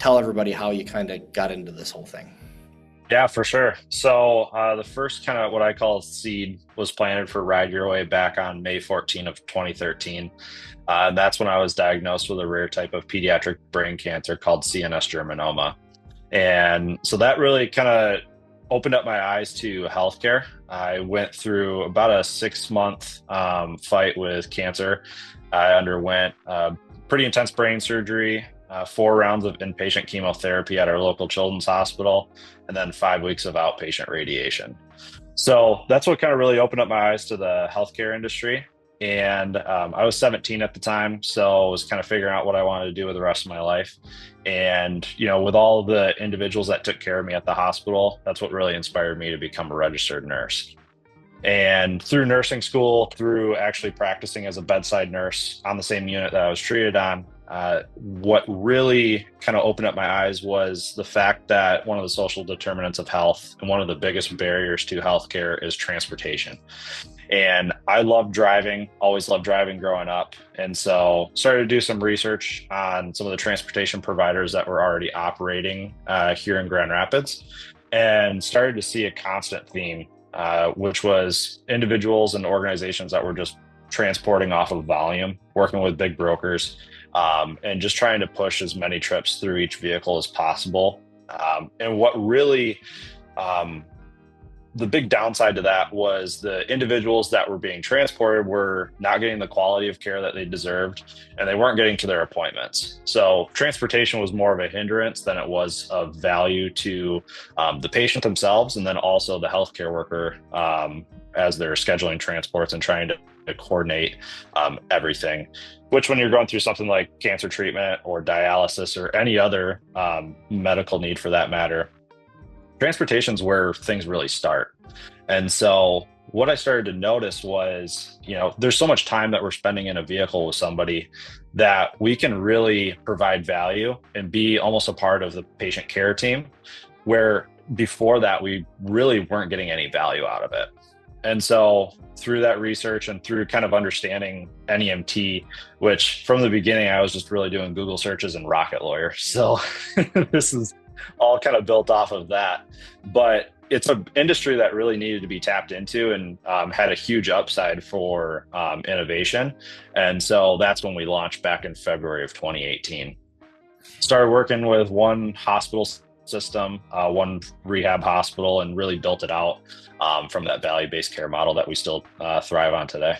tell everybody how you kind of got into this whole thing. Yeah, for sure. So the first kind of what I call seed was planted for Ride Your Way back on May 14 of 2013. That's when I was diagnosed with a rare type of pediatric brain cancer called CNS germinoma. And so that really kind of opened up my eyes to healthcare. I went through about a 6-month fight with cancer. I underwent pretty intense brain surgery, 4 rounds of inpatient chemotherapy at our local children's hospital, and then 5 weeks of outpatient radiation. So that's what kind of really opened up my eyes to the healthcare industry. And I was 17 at the time, so I was kind of figuring out what I wanted to do with the rest of my life. And, with all the individuals that took care of me at the hospital, that's what really inspired me to become a registered nurse. And through nursing school, through actually practicing as a bedside nurse on the same unit that I was treated on, what really kind of opened up my eyes was the fact that one of the social determinants of health and one of the biggest barriers to healthcare is transportation. And I loved driving, always loved driving growing up. And so started to do some research on some of the transportation providers that were already operating here in Grand Rapids, and started to see a constant theme, which was individuals and organizations that were just transporting off of volume, working with big brokers, and just trying to push as many trips through each vehicle as possible. And what really, the big downside to that was the individuals that were being transported were not getting the quality of care that they deserved, and they weren't getting to their appointments. So transportation was more of a hindrance than it was of value to the patient themselves, and then also the healthcare worker as they're scheduling transports and trying to coordinate everything. Which, when you're going through something like cancer treatment or dialysis or any other medical need for that matter, transportation's where things really start. And so what I started to notice was, there's so much time that we're spending in a vehicle with somebody that we can really provide value and be almost a part of the patient care team, where before that, we really weren't getting any value out of it. And so through that research and through kind of understanding NEMT, which from the beginning, I was just really doing Google searches and Rocket Lawyer. So this is all kind of built off of that. But it's an industry that really needed to be tapped into and had a huge upside for innovation. And so that's when we launched back in February of 2018. Started working with one hospital system, one rehab hospital, and really built it out from that value-based care model that we still thrive on today.